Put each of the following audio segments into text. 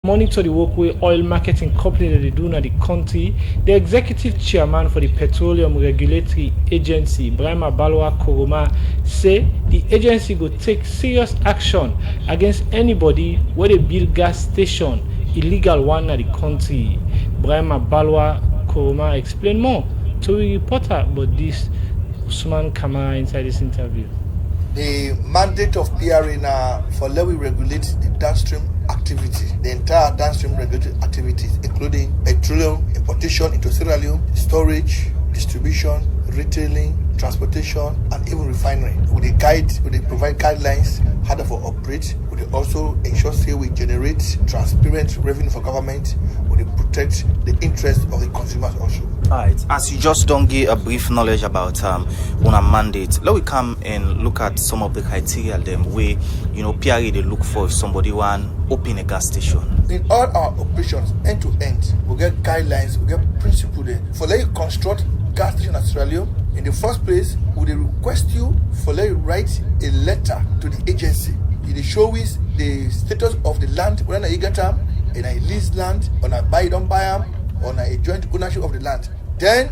monitor the work wey oil marketing company that they do na the country. The executive chairman for the Petroleum Regulatory Agency, Brahma Balwa Koroma, say the agency go take serious action against anybody where they build gas station illegal one na the country. Brahma Balwa Koroma explain more to a reporter about this Usman Kamara inside this interview. The mandate of PRA now for let we regulate the downstream activity, the entire downstream regulatory activities, including petroleum importation into Sierra Leone, storage, distribution, retailing, transportation, and even refinery. With they provide guidelines how to operate. They also ensure say we generate transparent revenue for government. They protect the interests of the consumers also. Alright, as you just don't give a brief knowledge about una mandate, let we come and look at some of the criteria them way PRA they look for if somebody want open a gas station. In all our operations, end to end, we get guidelines, we get principles there. For let you construct gas station in Australia, in the first place, we they request you for let you write a letter to the agency. They show us the status of the land, whether you get them, in a leased land, on a buy don't buy them, on a joint ownership of the land. Then,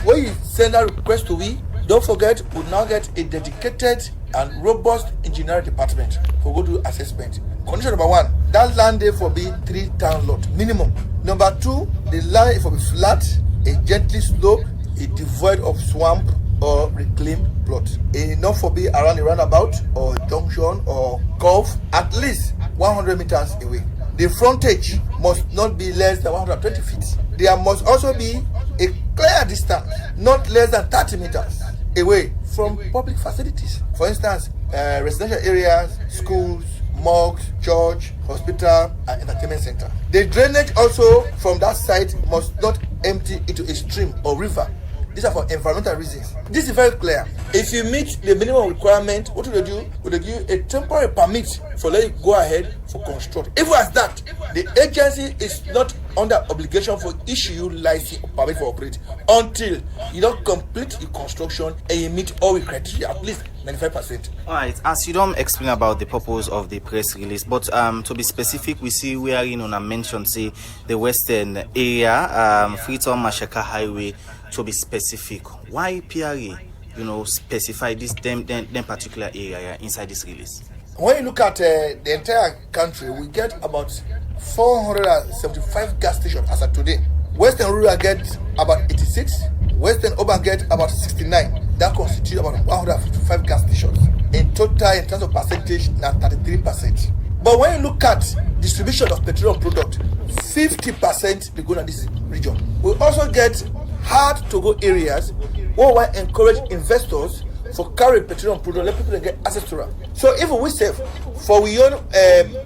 when you send that request to we, don't forget we now get a dedicated and robust engineering department for go do assessment. Condition number one, that land there for be 3 town lot minimum. Number two, the land for be flat, a gently slope, a devoid of swamp or reclaimed plot. It not for be around a roundabout or junction or curve, at least 100 meters away. The frontage must not be less than 120 feet. There must also be a clear distance, not less than 30 meters away from public facilities. For instance, residential areas, schools, mosques, church, hospital, and entertainment center. The drainage also from that site must not empty into a stream or river. These are for environmental reasons. This is very clear. If you meet the minimum requirement, what will they do? Will they give you a temporary permit for let you go ahead for construct. Even as that, the agency is not under obligation for issue you license or permit for operate until you don't complete your construction and you meet all the criteria, at least 95%. Alright, as you don't explain about the purpose of the press release, but to be specific, we see we are in on a mention say the western area, Freetown Mashaka Highway, to be specific. Why PRA, specify this them particular area inside this release? When you look at the entire country, we get about 475 gas stations as of today. Western rural get about 86, Western urban get about 69. That constitutes about 155 gas stations. In total, in terms of percentage, now 33%. But when you look at distribution of petroleum product, 50% they go to this region. We also get hard to go areas where we encourage investors for carrying petroleum product, let people get access to them. So if we say for we own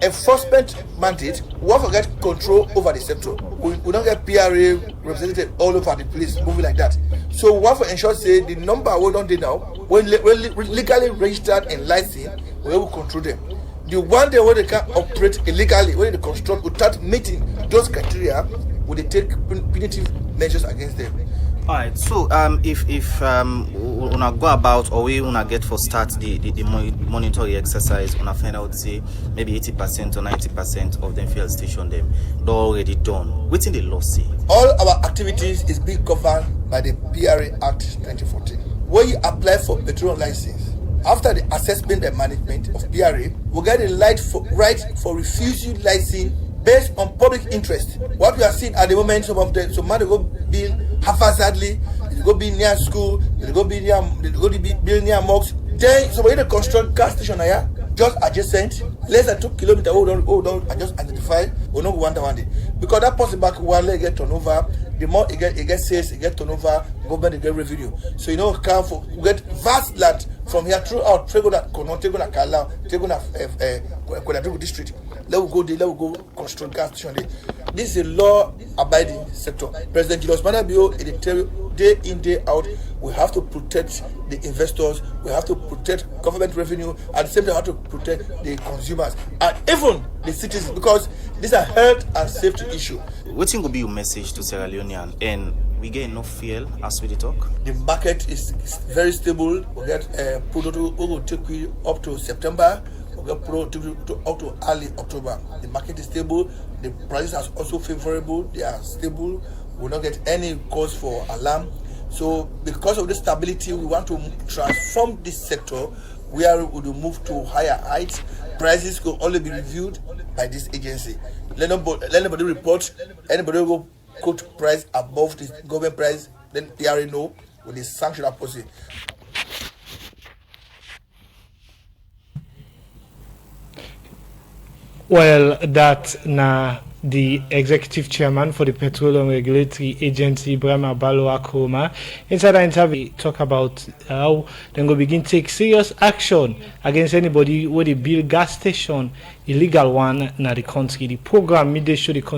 enforcement mandate, we want to get control over the sector. We don't get PRA represented all over the place, moving like that. So we want to ensure say the number we don't do now, when legally registered and licensed, we will control them. The one day where they can operate illegally, when they construct without meeting those criteria, will they take punitive measures against them. Alright, so if una go about or we una get for start the monitoring exercise, una find out say maybe 80% or 90% of them fuel station them they're already done. What's in the law say? All our activities is being governed by the PRA Act 2014. When you apply for petroleum license, after the assessment and management of PRA, we get a right for refusing license based on public interest. What we are seeing at the moment, some man they go build haphazardly, they go build near school, they go build near mosques. Then somebody they construct gas station here, just adjacent, less than 2 kilometers. Don't just identify. We don't want one day because that person back one leg get turnover. The more it get sales, it get turnover. Government get revenue. So we get vast land from here throughout. Tegona Kala, Tegona Kodatugu district. Let we go there. Let we go construct gas station there. This is a law-abiding sector. President Julius Manabio, day in, day out, we have to protect the investors, we have to protect government revenue, at the same time we have to protect the consumers and even the citizens, because these are health and safety issues. What will be your message to Sierra Leonean? And we get enough fuel as we talk? The market is very stable. We get product who will take you up to September. we get productivity up to early October. The market is stable, the prices are also favorable, they are stable, we will not get any cause for alarm. So because of the stability, we want to transform this sector where we will move to higher heights. Prices will only be reviewed by this agency. Let nobody report, anybody will go quote price above the government price, then they already know with the sanction policy. Well, that the executive chairman for the Petroleum Regulatory Agency, Brahma Balwa Kuroma. Inside the interview, talk about how they go begin take serious action against anybody where they build gas station, illegal one in the country. The program made they show the country